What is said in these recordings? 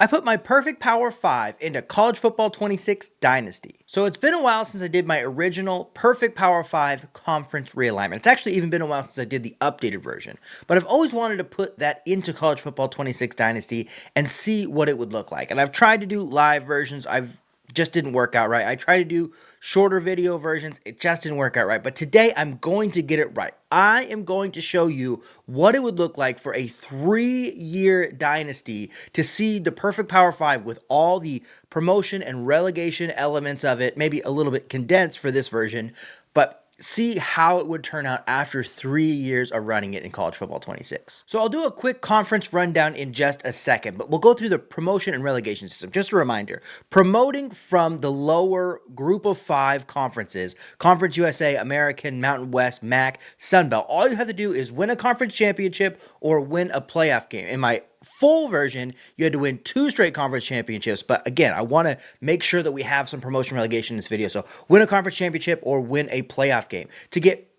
I put my perfect Power 5 into College Football 26 Dynasty. So it's been a while since I did my original perfect Power 5 conference realignment. It's actually even been a while since I did the updated version. But I've always wanted to put that into College Football 26 Dynasty and see what it would look like. And I've tried to do live versions. I've just didn't work out right. I tried to do shorter video versions. It just didn't work out right. But today I'm going to get it right. I am going to show you what it would look like for a 3-year dynasty to see the perfect Power 5 with all the promotion and relegation elements of it, maybe a little bit condensed for this version, but see how it would turn out after 3 years of running it in College Football 26. So I'll do a quick conference rundown in just a second, but we'll go through the promotion and relegation system. Just a reminder, promoting from the lower group of 5 conferences, Conference USA, American, Mountain West, MAC, Sun Belt, all you have to do is win a conference championship or win a playoff game. In my full version, you had to win 2 straight conference championships. But again, I want to make sure that we have some promotion relegation in this video. So win a conference championship or win a playoff game. To get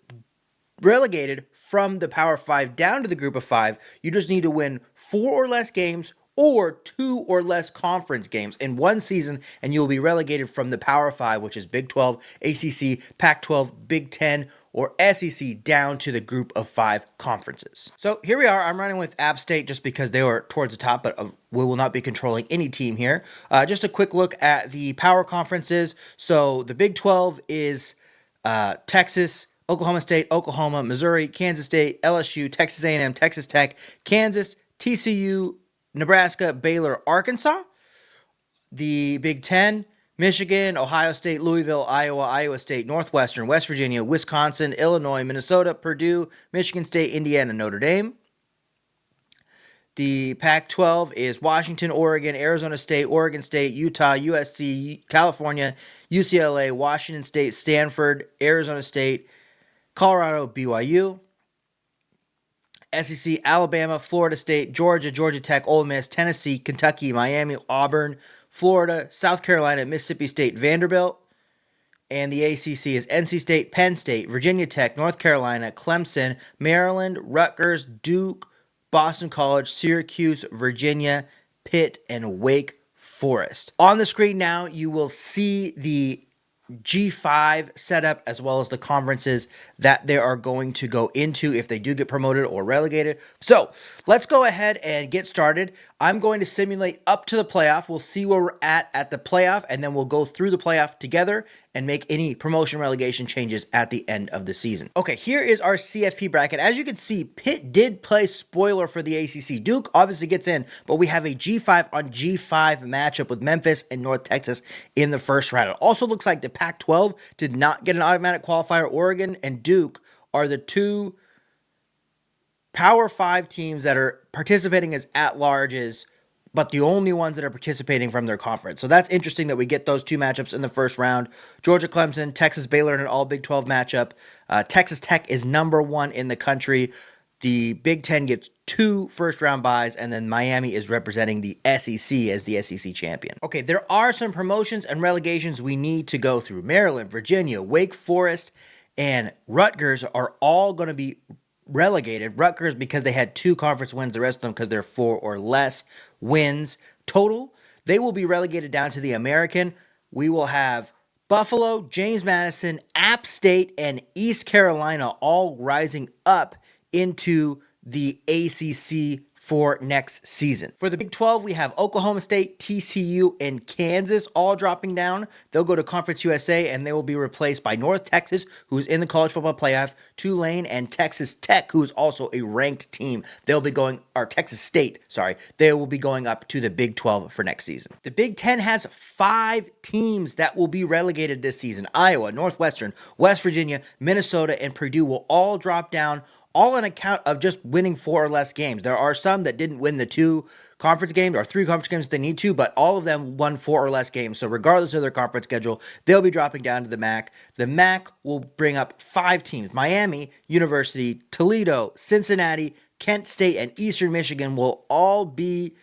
relegated from the Power 5 down to the group of 5, you just need to win 4 or less games or 2 or less conference games in one season, and you'll be relegated from the Power 5, which is Big 12, ACC, Pac-12, Big 10, or SEC, down to the group of 5 conferences. So here we are. I'm running with App State just because they were towards the top, but we will not be controlling any team here. Just a quick look at the power conferences. So the Big 12 is Texas, Oklahoma State, Oklahoma, Missouri, Kansas State, LSU, Texas A&M, Texas Tech, Kansas, TCU, Nebraska, Baylor, Arkansas. The Big 10, Michigan, Ohio State, Louisville, Iowa, Iowa State, Northwestern, West Virginia, Wisconsin, Illinois, Minnesota, Purdue, Michigan State, Indiana, Notre Dame. The Pac-12 is Washington, Oregon, Arizona State, Oregon State, Utah, USC, California, UCLA, Washington State, Stanford, Arizona State, Colorado, BYU. SEC, Alabama, Florida State, Georgia, Georgia Tech, Ole Miss, Tennessee, Kentucky, Miami, Auburn, Florida, South Carolina, Mississippi State, Vanderbilt. And the ACC is NC State, Penn State, Virginia Tech, North Carolina, Clemson, Maryland, Rutgers, Duke, Boston College, Syracuse, Virginia, Pitt, and Wake Forest. On the screen now, you will see the G5 setup as well as the conferences that they are going to go into if they do get promoted or relegated. So let's go ahead and get started. I'm going to simulate up to the playoff. We'll see where we're at the playoff, and then we'll go through the playoff together and make any promotion relegation changes at the end of the season. Okay, here is our CFP bracket. As you can see, Pitt did play spoiler for the ACC. Duke obviously gets in, but we have a G5 on G5 matchup with Memphis and North Texas in the first round. It also looks like the Pac-12 did not get an automatic qualifier. Oregon and Duke are the 2 Power 5 teams that are participating as at-larges, but the only ones that are participating from their conference. So that's interesting that we get those 2 matchups in the first round. Georgia, Clemson, Texas, Baylor in an all Big 12 matchup. Texas Tech is number 1 in the country. The Big 10 gets 2 first-round buys, and then Miami is representing the SEC as the SEC champion. Okay, there are some promotions and relegations we need to go through. Maryland, Virginia, Wake Forest, and Rutgers are all going to be relegated. Rutgers because they had 2 conference wins, the rest of them because they're 4 or less wins total. They will be relegated down to the American. We will have Buffalo, James Madison, App State, and East Carolina all rising up into the ACC for next season. For the Big 12, we have Oklahoma State, TCU, and Kansas all dropping down. They'll go to Conference USA, and they will be replaced by North Texas, who's in the college football playoff, Tulane, and Texas Tech, who's also a ranked team. They'll be going, or Texas State, sorry, they will be going up to the Big 12 for next season. The Big 10 has 5 teams that will be relegated this season. Iowa, Northwestern, West Virginia, Minnesota, and Purdue will all drop down, all on account of just winning 4 or less games. There are some that didn't win the 2 conference games or 3 conference games they need to, but all of them won 4 or less games. So regardless of their conference schedule, they'll be dropping down to the MAC. The MAC will bring up 5 teams. Miami, University, Toledo, Cincinnati, Kent State, and Eastern Michigan will all be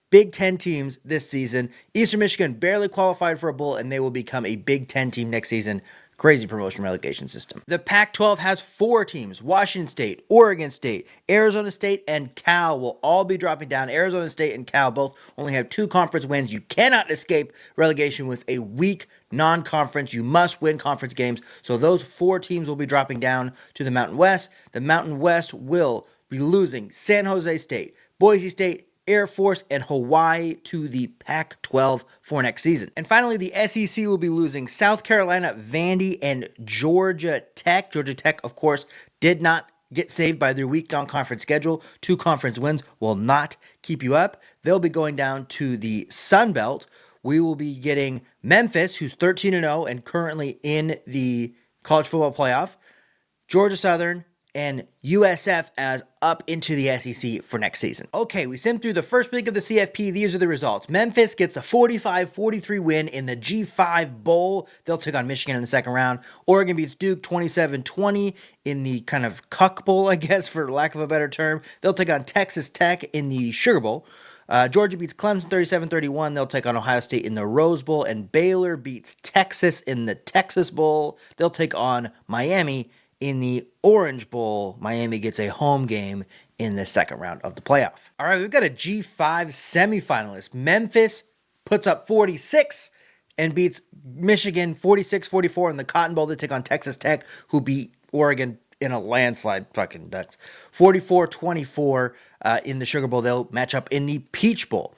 Big 10 teams this season. Eastern Michigan barely qualified for a bowl, and they will become a Big 10 team next season. Crazy promotion relegation system. The Pac-12 has 4 teams. Washington State, Oregon State, Arizona State, and Cal will all be dropping down. Arizona State and Cal both only have 2 conference wins. You cannot escape relegation with a weak non-conference. You must win conference games. So those 4 teams will be dropping down to the Mountain West. The Mountain West will be losing San Jose State, Boise State, Air Force, and Hawaii to the Pac-12 for next season. And finally, the SEC will be losing South Carolina, Vandy, and Georgia Tech. Georgia Tech, of course, did not get saved by their weak non-conference schedule. 2 conference wins will not keep you up. They'll be going down to the Sun Belt. We will be getting Memphis, who's 13-0 and currently in the college football playoff, Georgia Southern, and USF as up into the SEC for next season. Okay, we simmed through the first week of the CFP. These are the results. Memphis gets a 45-43 win in the G5 Bowl. They'll take on Michigan in the second round. Oregon beats Duke 27-20 in the kind of Cuck Bowl, I guess, for lack of a better term. They'll take on Texas Tech in the Sugar Bowl. Georgia beats Clemson 37-31. They'll take on Ohio State in the Rose Bowl. And Baylor beats Texas in the Texas Bowl. They'll take on Miami in the Orange Bowl. Miami gets a home game in the second round of the playoff. All right, we've got a G5 semifinalist. Memphis puts up 46 and beats Michigan 46-44 in the Cotton Bowl. They take on Texas Tech, who beat Oregon in a landslide. Fucking nuts. 44-24 in the Sugar Bowl. They'll match up in the Peach Bowl.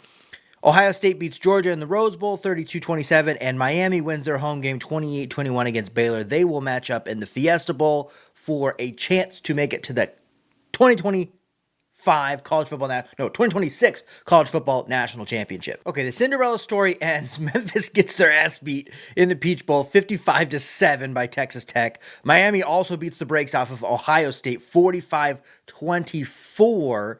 Ohio State beats Georgia in the Rose Bowl 32-27, and Miami wins their home game 28-21 against Baylor. They will match up in the Fiesta Bowl for a chance to make it to the 2026 College Football National Championship. Okay, the Cinderella story ends. Memphis gets their ass beat in the Peach Bowl 55-7 by Texas Tech. Miami also beats the brakes off of Ohio State 45-24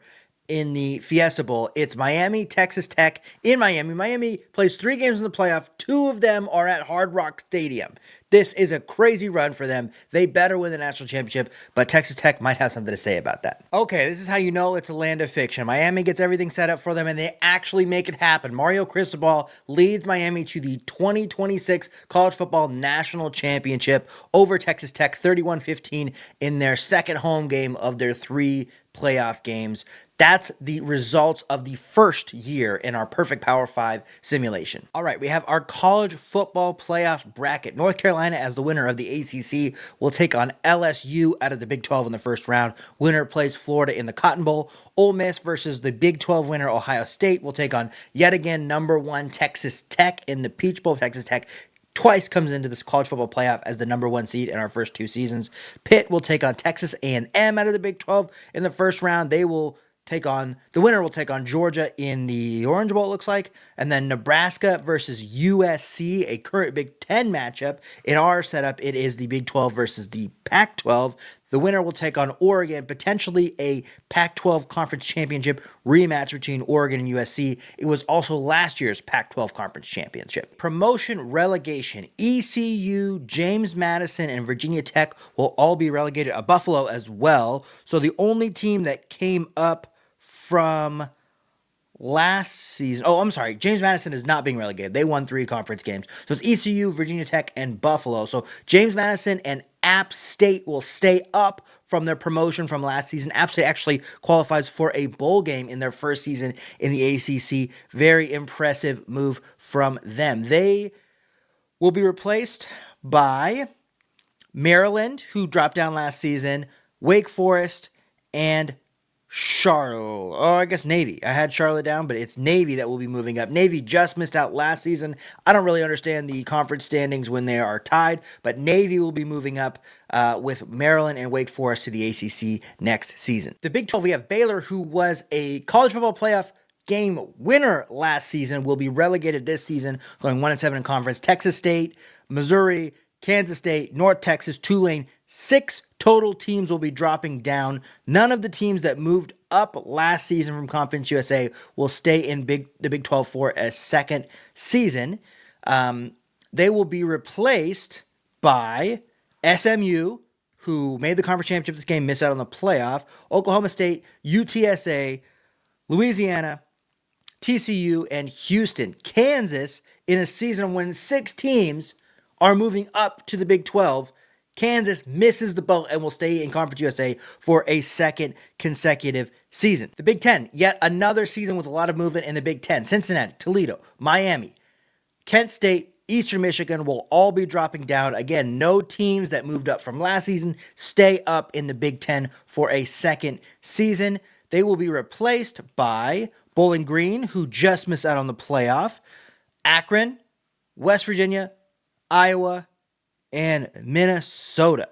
in the Fiesta Bowl. It's Miami, Texas Tech in Miami. Miami plays 3 games in the playoff. 2 of them are at Hard Rock Stadium. This is a crazy run for them. They better win the national championship, but Texas Tech might have something to say about that. Okay, this is how you know it's a land of fiction. Miami gets everything set up for them, and they actually make it happen. Mario Cristobal leads Miami to the 2026 College Football National Championship over Texas Tech 31-15 in their second home game of their 3 playoff games. That's the results of the first year in our perfect Power 5 simulation. All right, we have our college football playoff bracket. North Carolina, as the winner of the ACC, will take on LSU out of the Big 12 in the first round. Winner plays Florida in the Cotton Bowl. Ole Miss versus the Big 12 winner, Ohio State, will take on yet again number 1 Texas Tech in the Peach Bowl. Texas Tech twice comes into this college football playoff as the number 1 seed in our first 2 seasons. Pitt will take on Texas A&M out of the Big 12 in the first round. The winner will take on Georgia in the Orange Bowl, it looks like. And then Nebraska versus USC, a current Big 10 matchup. In our setup, it is the Big 12 versus the Pac-12. The winner will take on Oregon, potentially a Pac-12 Conference Championship rematch between Oregon and USC. It was also last year's Pac-12 Conference Championship. Promotion relegation. ECU, James Madison, and Virginia Tech will all be relegated. Buffalo as well. So the only team that came up from last season. Oh, I'm sorry. James Madison is not being relegated. They won 3 conference games. So it's ECU, Virginia Tech, and Buffalo. So James Madison and App State will stay up from their promotion from last season. App State actually qualifies for a bowl game in their first season in the ACC. Very impressive move from them. They will be replaced by Maryland, who dropped down last season, Wake Forest, and Navy. I had Charlotte down, but it's Navy that will be moving up. Navy just missed out last season. I don't really understand the conference standings when they are tied, but Navy will be moving up with Maryland and Wake Forest to the ACC next season. The Big 12, we have Baylor, who was a college football playoff game winner last season, will be relegated this season, going 1-7 in conference. Texas State, Missouri, Kansas State, North Texas, Tulane, 6 total teams will be dropping down. None of the teams that moved up last season from Conference USA will stay in the Big 12 for a second season. They will be replaced by SMU, who made the conference championship this game, missed out on the playoff, Oklahoma State, UTSA, Louisiana, TCU, and Houston. Kansas, in a season when 6 teams are moving up to the Big 12. Kansas misses the boat and will stay in Conference USA for a second consecutive season. The Big 10, yet another season with a lot of movement in the Big 10. Cincinnati, Toledo, Miami, Kent State, Eastern Michigan will all be dropping down. Again, no teams that moved up from last season stay up in the Big 10 for a second season. They will be replaced by Bowling Green, who just missed out on the playoff, Akron, West Virginia, Iowa, and Minnesota.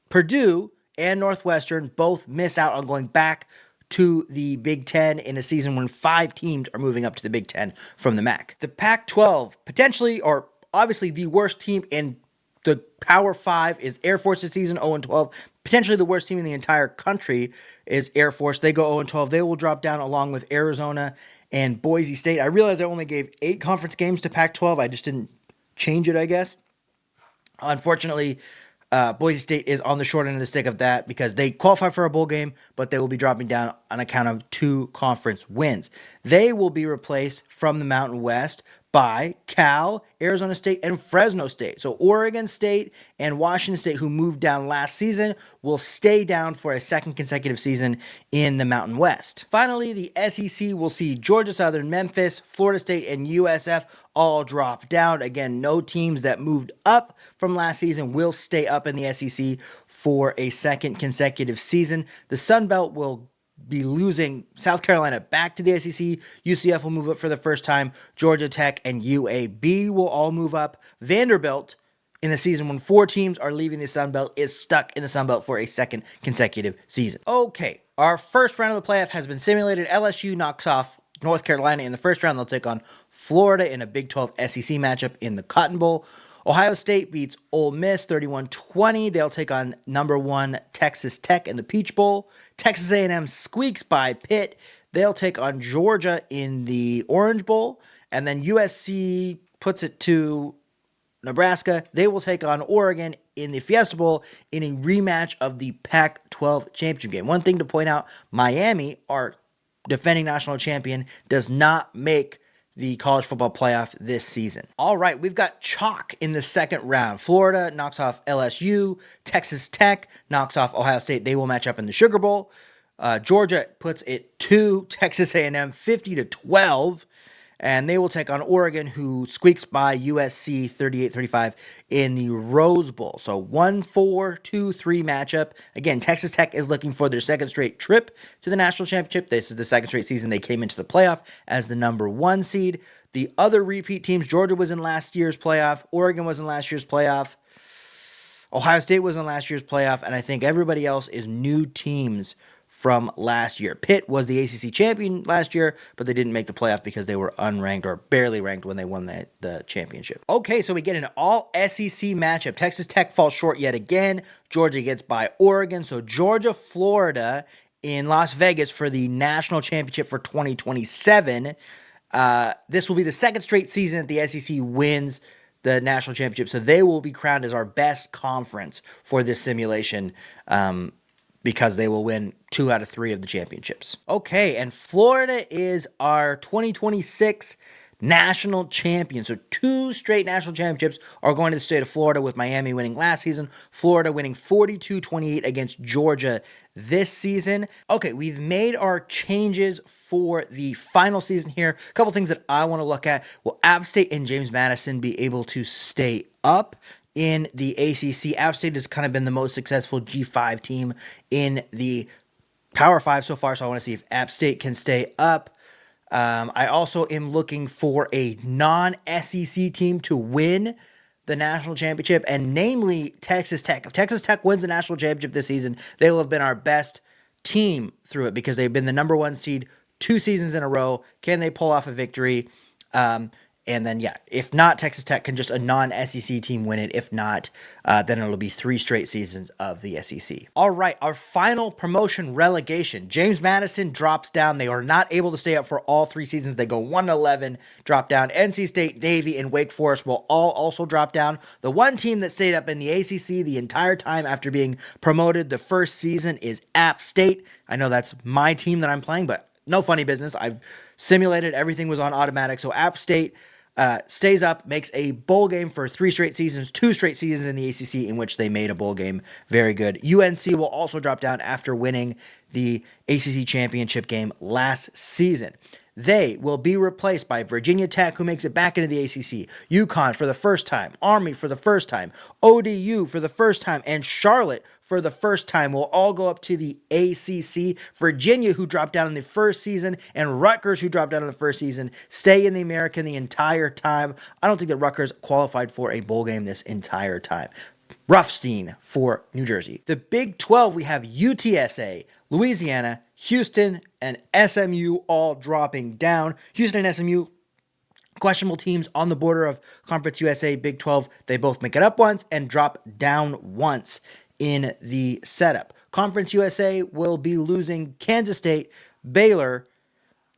Purdue and Northwestern both miss out on going back to the Big Ten in a season when 5 teams are moving up to the Big Ten from the MAC. The Pac-12, potentially or obviously the worst team in the Power 5 is Air Force this season, 0-12. Potentially the worst team in the entire country is Air Force. They go 0-12. They will drop down along with Arizona and Boise State. I realize I only gave 8 conference games to Pac-12. I just didn't change it, I guess. Unfortunately, Boise State is on the short end of the stick of that because they qualify for a bowl game, but they will be dropping down on account of 2 conference wins. They will be replaced from the Mountain West by Cal, Arizona State, and Fresno State. So Oregon State and Washington State, who moved down last season, will stay down for a second consecutive season in the Mountain West. Finally, the SEC will see Georgia Southern, Memphis, Florida State, and USF all drop down. Again, no teams that moved up from last season will stay up in the SEC for a second consecutive season. The Sun Belt will be losing South Carolina back to the SEC. UCF will move up for the first time. Georgia Tech and UAB will all move up. Vanderbilt, in a season when 4 teams are leaving the Sun Belt, is stuck in the Sun Belt for a second consecutive season. Okay, our first round of the playoff has been simulated. LSU knocks off North Carolina in the first round. They'll take on Florida in a Big 12 SEC matchup in the Cotton Bowl. Ohio State beats Ole Miss 31-20. They'll take on number 1 Texas Tech in the Peach Bowl. Texas A&M squeaks by Pitt. They'll take on Georgia in the Orange Bowl. And then USC puts it to Nebraska. They will take on Oregon in the Fiesta Bowl in a rematch of the Pac-12 championship game. One thing to point out, Miami, our defending national champion, does not make the college football playoff this season. All right, we've got chalk in the second round. Florida knocks off LSU. Texas Tech knocks off Ohio State. They will match up in the Sugar Bowl. Georgia puts it to Texas A&M 50-12. And they will take on Oregon, who squeaks by USC 38-35 in the Rose Bowl. So 1-4-2-3 matchup. Again, Texas Tech is looking for their second straight trip to the national championship. This is the second straight season they came into the playoff as the number 1 seed. The other repeat teams, Georgia was in last year's playoff. Oregon was in last year's playoff. Ohio State was in last year's playoff. And I think everybody else is new teams from last year. Pitt was the ACC champion last year, but they didn't make the playoff because they were unranked or barely ranked when they won the championship. Okay, so we get an all SEC matchup. Texas Tech falls short yet again. Georgia gets by Oregon. So Georgia, Florida in Las Vegas for the national championship for 2027. This will be the second straight season that the SEC wins the national championship. So they will be crowned as our best conference for this simulation, because they will win 2 out of 3 of the championships. Okay, and Florida is our 2026 national champion. So 2 straight national championships are going to the state of Florida, with Miami winning last season, Florida winning 42-28 against Georgia this season. Okay, we've made our changes for the final season here. A couple things that I want to look at. Will App State and James Madison be able to stay up in the ACC? App State has kind of been the most successful G5 team in the Power 5 so far, so I want to see if App State can stay up. I also am looking for a non-SEC team to win the national championship, and namely Texas Tech. If Texas Tech wins the national championship this season, they will have been our best team through it because they've been the number 1 seed 2 seasons in a row. Can they pull off a victory? And then, if not, Texas Tech can just a non-SEC team win it. If not, then it'll be 3 straight seasons of the SEC. All right, our final promotion relegation. James Madison drops down. They are not able to stay up for all 3 seasons. They go 1-11, drop down. NC State, Navy, and Wake Forest will all also drop down. The one team that stayed up in the ACC the entire time after being promoted the first season is App State. I know that's my team that I'm playing, but no funny business. I've simulated. Everything was on automatic. So App State stays up, makes a bowl game for 3 straight seasons, 2 straight seasons in the ACC in which they made a bowl game very good. UNC will also drop down after winning the ACC championship game last season. They will be replaced by Virginia Tech, who makes it back into the ACC, UConn for the first time, Army for the first time, ODU for the first time, and Charlotte for the first time will all go up to the ACC. Virginia, who dropped down in the first season, and Rutgers, who dropped down in the first season, stay in the American the entire time. I don't think that Rutgers qualified for a bowl game this entire time. Rothstein for New Jersey. The Big 12, we have UTSA, Louisiana, Houston, and SMU all dropping down. Houston and SMU, questionable teams on the border of Conference USA, Big 12. They both make it up once and drop down once in the setup. Conference USA will be losing Kansas State, Baylor,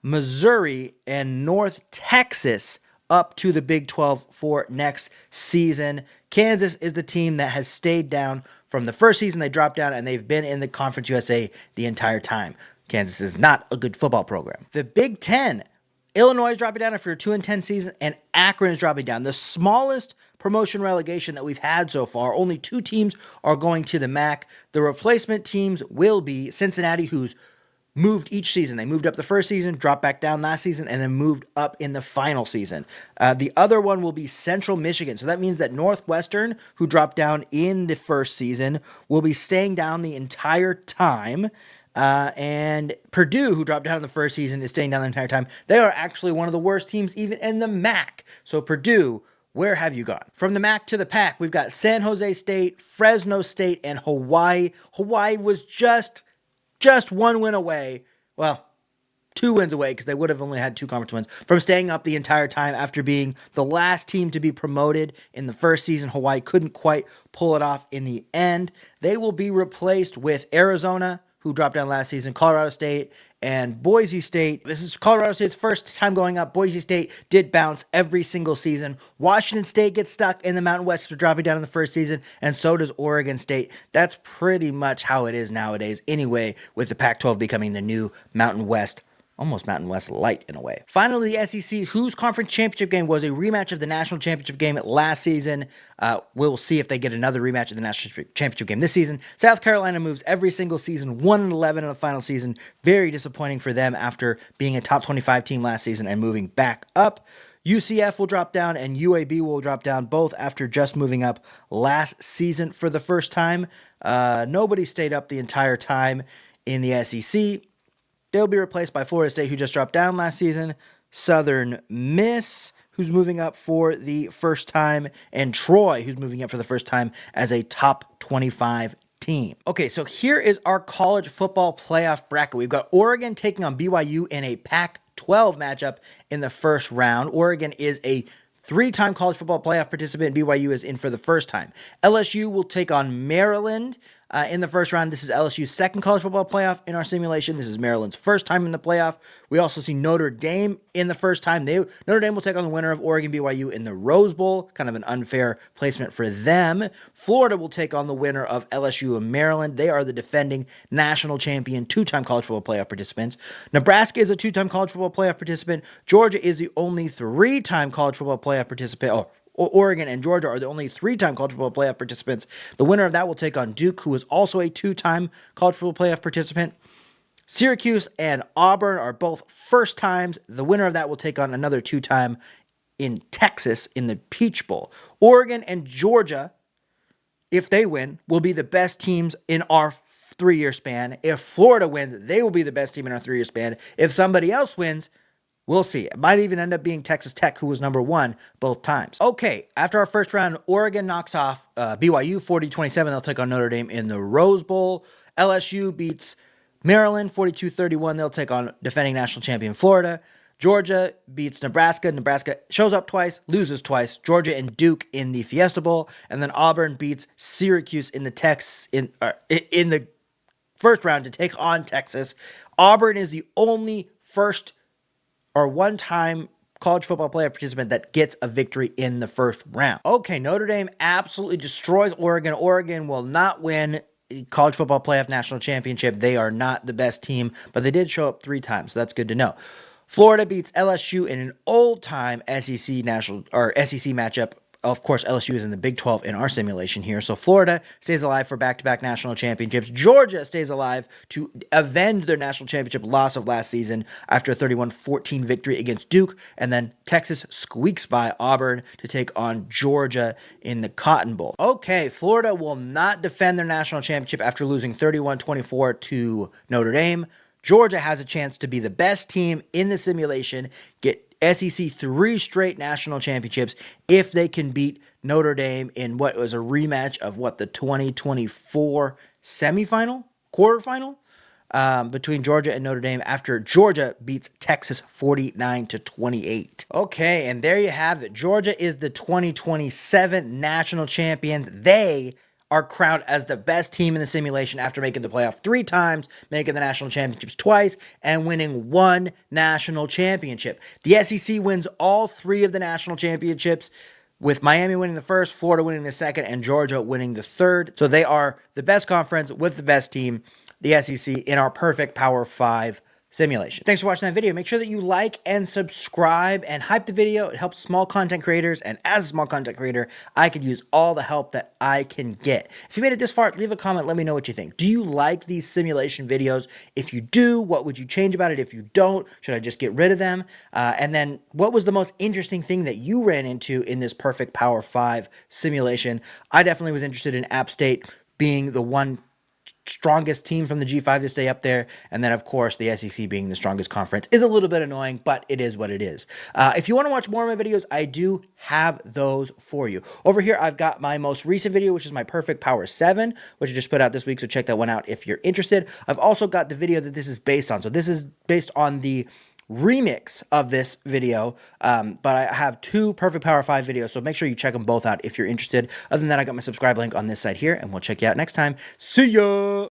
Missouri, and North Texas up to the Big 12 for next season. Kansas is the team that has stayed down from the first season. They dropped down, and they've been in the Conference USA the entire time. Kansas is not a good football program. The Big 10, Illinois is dropping down after a 2-10 season, and Akron is dropping down. The smallest promotion relegation that we've had so far. Only 2 teams are going to the MAC. The replacement teams will be Cincinnati, who's moved each season. They moved up the first season, dropped back down last season, and then moved up in the final season. The other one will be Central Michigan. So that means that Northwestern, who dropped down in the first season, will be staying down the entire time. And Purdue, who dropped down in the first season, is staying down the entire time. They are actually one of the worst teams even in the MAC. So Purdue, where have you gone? From the MAC to the PAC, we've got San Jose State, Fresno State, and Hawaii. Hawaii was just 1 win away. Well, 2 wins away, because they would have only had 2 conference wins, from staying up the entire time after being the last team to be promoted in the first season. Hawaii couldn't quite pull it off in the end. They will be replaced with Arizona, who dropped down last season, Colorado State, and Boise State. This is Colorado State's first time going up. Boise State did bounce every single season. Washington State gets stuck in the Mountain West after dropping down in the first season, and so does Oregon State. That's pretty much how it is nowadays anyway, with the Pac-12 becoming the new Mountain West, almost Mountain West light in a way. Finally, the SEC, whose conference championship game was a rematch of the national championship game last season. We'll see if they get another rematch of the national championship game this season. South Carolina moves every single season, 1-11 in the final season. Very disappointing for them after being a top 25 team last season and moving back up. UCF will drop down, and UAB will drop down, both after just moving up last season for the first time. Nobody stayed up the entire time in the SEC. They'll be replaced by Florida State, who just dropped down last season, Southern Miss, who's moving up for the first time, and Troy, who's moving up for the first time as a top 25 team. Okay, so here is our college football playoff bracket. We've got Oregon taking on BYU in a Pac-12 matchup in the first round. Oregon is a 3-time college football playoff participant. BYU is in for the first time. LSU will take on Maryland in the first round. This is LSU's second college football playoff in our simulation. This is Maryland's first time in the playoff. We also see Notre Dame in the first time. Notre Dame will take on the winner of Oregon BYU in the Rose Bowl. Kind of an unfair placement for them. Florida will take on the winner of LSU and Maryland. They are the defending national champion, 2-time college football playoff participants. Nebraska is a 2-time college football playoff participant. Georgia is the only 3-time college football playoff participant. Oregon and Georgia are the only 3-time college football playoff participants. The winner of that will take on Duke, who is also a 2-time college football playoff participant. Syracuse and Auburn are both first times. The winner of that will take on another 2-time in Texas in the Peach Bowl. Oregon and Georgia, if they win, will be the best teams in our 3-year span. If Florida wins, they will be the best team in our 3-year span. If somebody else wins, we'll see. It might even end up being Texas Tech, who was number 1 both times. Okay, after our first round, Oregon knocks off BYU 40-27. They'll take on Notre Dame in the Rose Bowl. LSU beats Maryland 42-31. They'll take on defending national champion Florida. Georgia beats Nebraska. Nebraska shows up twice, loses twice. Georgia and Duke in the Fiesta Bowl. And then Auburn beats Syracuse in the first round to take on Texas. Auburn is the only one-time college football playoff participant that gets a victory in the first round. Okay, Notre Dame absolutely destroys Oregon. Oregon will not win the college football playoff national championship. They are not the best team, but they did show up 3 times, so that's good to know. Florida beats LSU in an old-time SEC SEC matchup. Of course, LSU is in the Big 12 in our simulation here. So Florida stays alive for back-to-back national championships. Georgia stays alive to avenge their national championship loss of last season after a 31-14 victory against Duke. And then Texas squeaks by Auburn to take on Georgia in the Cotton Bowl. Okay, Florida will not defend their national championship after losing 31-24 to Notre Dame. Georgia has a chance to be the best team in the simulation, get SEC 3 straight national championships if they can beat Notre Dame in what was a rematch of the 2024 quarterfinal between Georgia and Notre Dame after Georgia beats Texas 49-28. Okay, and there you have it. Georgia is the 2027 national champion. They are crowned as the best team in the simulation after making the playoff 3 times, making the national championships twice, and winning 1 national championship. The SEC wins all 3 of the national championships, with Miami winning the first, Florida winning the second, and Georgia winning the third. So they are the best conference with the best team, the SEC, in our perfect Power 5 simulation. Thanks for watching that video. Make sure that you like and subscribe and hype the video. It helps small content creators, and as a small content creator, I could use all the help that I can get. If you made it this far, leave a comment. Let me know what you think. Do you like these simulation videos? If you do, what would you change about it? If you don't, should I just get rid of them? And then what was the most interesting thing that you ran into in this perfect Power 5 simulation? I definitely was interested in App State being the one strongest team from the G5 to stay up there, and then of course the SEC being the strongest conference is a little bit annoying, but it is what it is. If you want to watch more of my videos, I do have those for you. Over here I've got my most recent video, which is my perfect Power 7, which I just put out this week, so check that one out if you're interested. I've also got the video that this is based on, so this is based on the remix of this video, but I have 2 perfect Power 5 videos, so make sure you check them both out if you're interested. Other than that, I got my subscribe link on this side here, and we'll check you out next time. See ya!